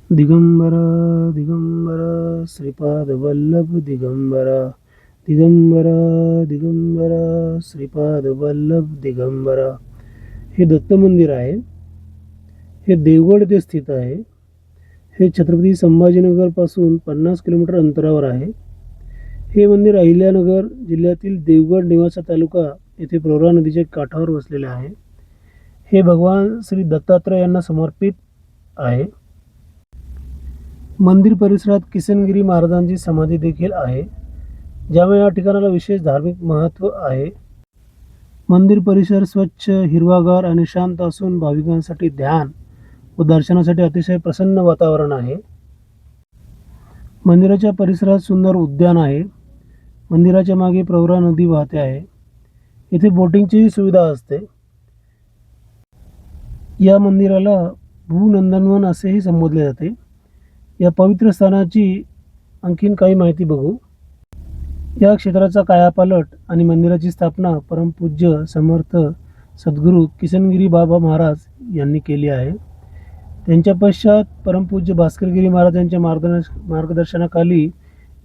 दिगंबरा दिगंबरा श्रीपाद वल्लभ दिगंबरा दिगंबरा दिगंबरा श्रीपाद वल्लभ दिगंबरा. हे दत्त मंदिर आहे. हे देवगड येथे स्थित आहे. हे छत्रपती संभाजीनगर पासून 50 किलोमीटर अंतरावर आहे. हे मंदिर अहिल्यानगर जिल्ह्यातील देवगड निवासा तालुका येथे प्रवरा नदीच्या काठावर वसलेले आहे. हे भगवान श्री दत्तात्रय यांना समर्पित आहे. मंदिर परिसरात किसनगिरी महाराजांची समाधी देखील आहे, ज्यामुळे या ठिकाणाला विशेष धार्मिक महत्त्व आहे. मंदिर परिसर स्वच्छ, हिरवागार आणि शांत असून भाविकांसाठी ध्यान व दर्शनासाठी अतिशय प्रसन्न वातावरण आहे. मंदिराच्या परिसरात सुंदर उद्यान आहे. मंदिराच्या मागे प्रवरा नदी वाहते आहे. इथे बोटिंगची सुविधा असते. या मंदिराला भूनंदनवन असेही संबोधले जाते. या पवित्र स्थानाची आणखीन काही माहिती बघू. या क्षेत्राचा कायापालट आणि मंदिराची स्थापना परमपूज्य समर्थ सद्गुरू किसनगिरी बाबा महाराज यांनी केली आहे. त्यांच्या पश्चात परमपूज्य भास्करगिरी महाराज यांच्या मार्गदर्शनाखाली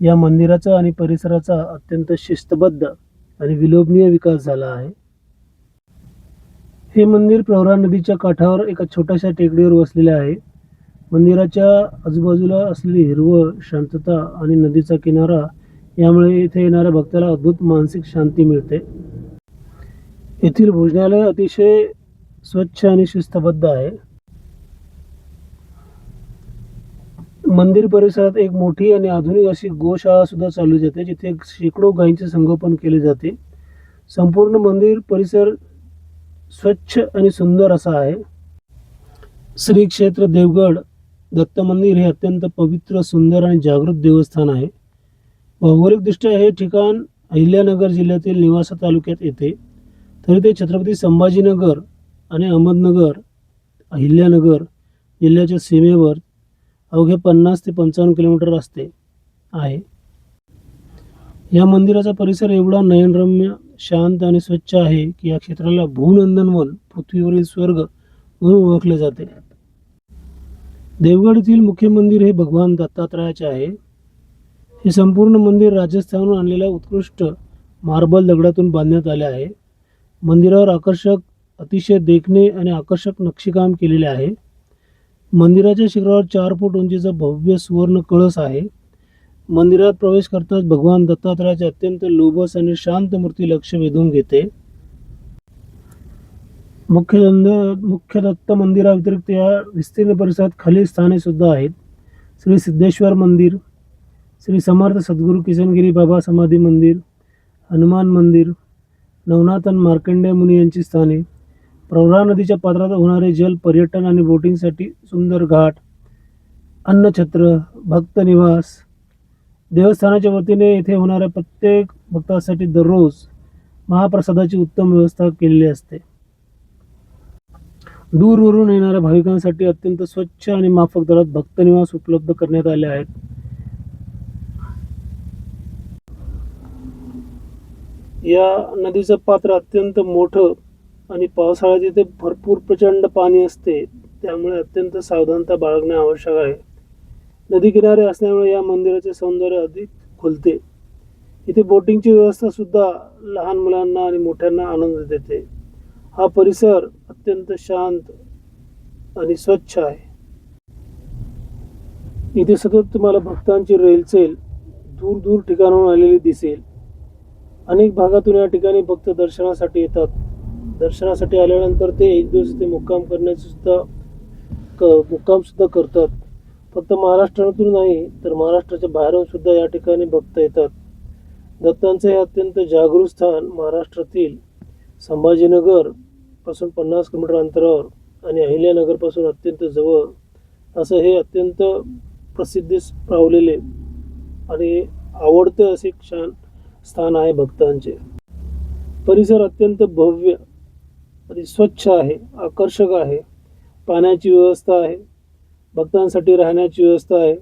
या मंदिराचा आणि परिसराचा अत्यंत शिस्तबद्ध आणि विलोभनीय विकास झाला आहे. हे मंदिर प्रवरा नदीच्या काठावर एका छोट्याशा टेकडीवर वसलेले आहे. मंदिराच्या आजूबाजूला असलेली हिरवळ, शांतता आणि नदीचा किनारा यामुळे इथे येणाऱ्या भक्ताला अद्भुत मानसिक शांती मिळते. येथील भोजनालय अतिशय स्वच्छ आणि शिस्तबद्ध आहे. मंदिर परिसरात एक मोठी आणि आधुनिक अशी गोशाळा सुद्धा चालू जाते, जिथे शेकडो गायींचे संगोपन केले जाते. संपूर्ण मंदिर परिसर स्वच्छ आणि सुंदर असा आहे. श्री क्षेत्र देवगड दत्त मंदिर हे अत्यंत पवित्र, सुंदर आणि जागृत देवस्थान आहे. भौगोलिकदृष्ट्या हे ठिकाण अहिल्यानगर जिल्ह्यातील निवासा तालुक्यात येते, तरी ते छत्रपती संभाजीनगर आणि अहमदनगर अहिल्यानगर जिल्ह्याच्या सीमेवर अवघे 50 ते 55 किलोमीटर असते आहे. या मंदिराचा परिसर एवढा नयनरम्य, शांत आणि स्वच्छ आहे की या क्षेत्राला भूनंदनवन, पृथ्वीवरील स्वर्ग म्हणून ओळखले जाते. देवगड येथील मुख्य मंदिर हे भगवान दत्तात्रयाचे आहे. हे संपूर्ण मंदिर राजस्थानहून आणलेल्या उत्कृष्ट मार्बल दगडातून बांधण्यात आले आहे. मंदिरावर अतिशय देखणे आणि आकर्षक नक्षीकाम केलेले आहे. मंदिराच्या शिखरावर 4 फूट उंचीचा भव्य सुवर्ण कळस आहे. मंदिरात प्रवेश करताच भगवान दत्तात्रयाचे अत्यंत लोभस आणि शांत मूर्ती लक्ष वेधून घेते. मुख्य दत्त मंदिराव्यतिरिक्त या विस्तीर्ण परिसरात खालील स्थाने सुद्धा आहेत. श्री सिद्धेश्वर मंदिर, श्री समर्थ सद्गुरू किसनगिरी बाबा समाधी मंदिर, हनुमान मंदिर, नवनाथन मार्कंडेय मुनी यांची स्थाने, प्रवरा नदीच्या पात्रात होणारे जल पर्यटन आणि बोटिंगसाठी सुंदर घाट, अन्नछत्र, भक्त निवास. देवस्थानाच्या वतीने येथे होणाऱ्या प्रत्येक भक्तासाठी दररोज महाप्रसादाची उत्तम व्यवस्था केलेली असते. दूरवरून येणाऱ्या भाविकांसाठी अत्यंत स्वच्छ आणि माफक दरात भक्त निवास उपलब्ध करण्यात आले आहेत. या नदीचं पात्र अत्यंत मोठं आणि पावसाळ्यात इथे भरपूर प्रचंड पाणी असते, त्यामुळे अत्यंत सावधानता बाळगणे आवश्यक आहे. नदी किनारे असल्यामुळे या मंदिराचे सौंदर्य अधिक खुलते. इथे बोटिंगची व्यवस्था सुद्धा लहान मुलांना आणि मोठ्यांना आनंद देते. हा परिसर अत्यंत शांत आणि स्वच्छ आहे. इथे सतत तुम्हाला भक्तांची रेलचेल दूर दूर ठिकाणाहून आलेली दिसेल. अनेक भागातून या ठिकाणी भक्त दर्शनासाठी येतात. दर्शनासाठी आल्यानंतर ते एक दिवस इथे मुक्काम सुद्धा करतात. फक्त महाराष्ट्रातून नाही तर महाराष्ट्राच्या बाहेरून सुद्धा या ठिकाणी भक्त येतात. दत्तांचे हे अत्यंत जागृत स्थान महाराष्ट्रातील संभाजीनगर पासून 50 किलोमीटर अंतरावर आणि अहिल्यानगर पासून अत्यंत जवळ असं हे अत्यंत प्रसिद्धीस पावलेले आणि आवडते असे छान स्थान आहे भक्तांचे. परिसर अत्यंत भव्य आणि स्वच्छ आहे, आकर्षक आहे. पाण्याची व्यवस्था आहे, भक्तांसाठी राहण्याची व्यवस्था आहे,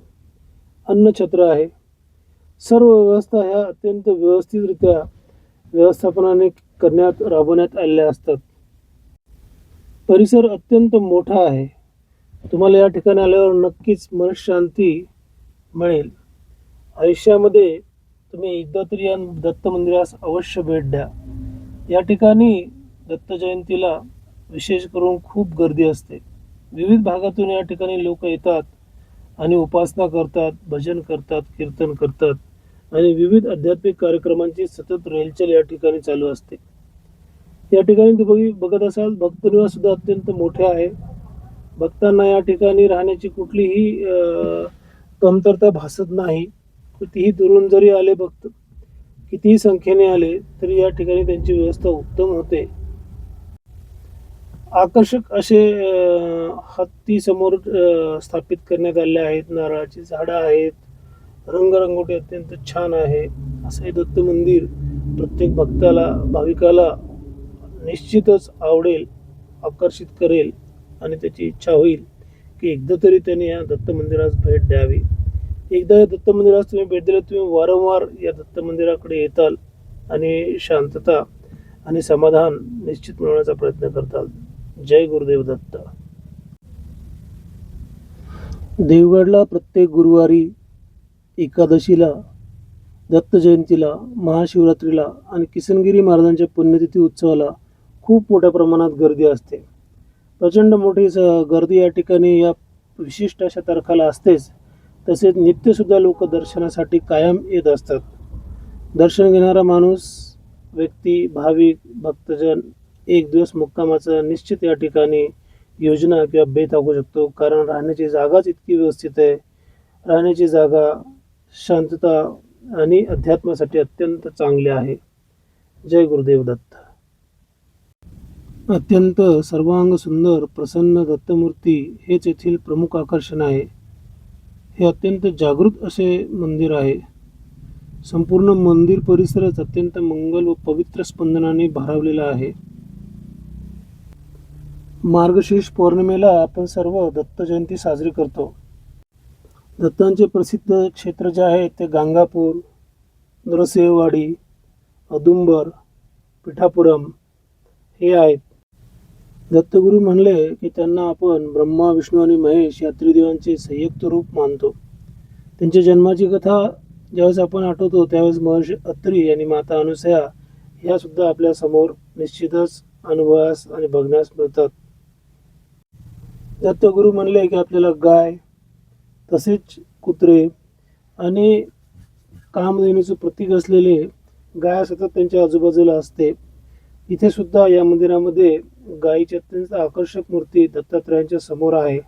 अन्नछत्र आहे. सर्व व्यवस्था ह्या अत्यंत व्यवस्थितरित्या व्यवस्थापनाने राबवण्यात आलेल्या असतात. परिसर अत्यंत मोठा आहे. तुम्हाला या ठिकाणी आल्यावर नक्कीच मनशांती मिळेल. आयुष्यामध्ये तुम्ही एकदा तरी या दत्त मंदिरास अवश्य भेट द्या. या ठिकाणी दत्त जयंतीला विशेष करून खूप गर्दी असते. विविध भागातून या ठिकाणी लोक येतात आणि उपासना करतात, भजन करतात, कीर्तन करतात आणि विविध आध्यात्मिक कार्यक्रमांची सतत रेलचेल या ठिकाणी चालू असते. या ठिकाणी तुम्ही बघत असाल भक्तनिवास सुद्धा अत्यंत मोठे आहे. भक्तांना या ठिकाणी राहण्याची कुठलीही कमतरता भासत नाही. कितीही दुरून जरी आले भक्त, कितीही संख्येने आले तरी या ठिकाणी त्यांची व्यवस्था उत्तम होते. आकर्षक असे हत्ती समोर स्थापित करण्यात आले आहेत. नारळाची झाडं आहेत. रंगरंगोटी अत्यंत छान आहे. असं हे दत्त मंदिर प्रत्येक भक्ताला, भाविकाला निश्चितच आवडेल, आकर्षित करेल आणि त्याची इच्छा होईल की एकदा तरी त्याने या दत्त मंदिरास भेट द्यावी. एकदा या दत्त मंदिरास तुम्ही भेट दिल्यास तुम्ही वारंवार या दत्त मंदिराकडे येताल आणि शांतता आणि समाधान निश्चित मिळवण्याचा प्रयत्न करताल. जय गुरुदेव दत्त. देवगडला प्रत्येक गुरुवारी, एकादशीला, दत्त जयंतीला, महाशिवरात्रीला आणि किसनगिरी महाराजांच्या पुण्यतिथी उत्सवाला खूप मोठ्या प्रमाणात गर्दी असते. प्रचंड मोठी गर्दी या ठिकाणी या विशिष्ट अशा तारखाला असतेच. तसेच नित्यसुद्धा लोक दर्शनासाठी कायम येत असतात. दर्शन घेणारा माणूस, व्यक्ती, भाविक, भक्तजन एक दिवस मुक्कामाचा निश्चित या ठिकाणी योजना किंवा बेत आखू शकतो. कारण राहण्याची जागाच इतकी व्यवस्थित आहे. राहण्याची जागा, शांतता आणि अध्यात्मासाठी अत्यंत चांगले आहे. जय गुरुदेव दत्त. अत्यंत सर्वांग सुंदर प्रसन्न दत्तमूर्ती हेच येथील प्रमुख आकर्षण आहे. हे अत्यंत जागृत असे मंदिर आहे. संपूर्ण मंदिर परिसरच अत्यंत मंगल व पवित्र स्पंदनाने भारावलेला आहे. मार्गशीर्ष पौर्णिमेला आपण सर्व दत्त जयंती साजरी करतो. दत्तांचे प्रसिद्ध क्षेत्र जे आहे ते गांगापूर, नरसिंहवाडी, औदुंबर, पिठापुरम हे आहेत. दत्तगुरू म्हणले की त्यांना आपण ब्रह्मा, विष्णू आणि महेश या त्रिदेवांचे संयुक्त रूप मानतो. त्यांच्या जन्माची कथा ज्यावेळेस आपण आठवतो त्यावेळेस महर्षी अत्री आणि माता अनुसया ह्या सुद्धा आपल्या समोर निश्चितच अनुभवास आणि बघण्यास मिळतात. दत्तगुरू म्हणले की आपल्याला गाय, तसेच कुत्रे आणि कामधेनूचं प्रतीक असलेले गाय सतत त्यांच्या आजूबाजूला असते. इथे सुद्धा या मंदिरामध्ये गायीची अत्यंत आकर्षक मूर्ती दत्तात्रयांच्या समोर आहे.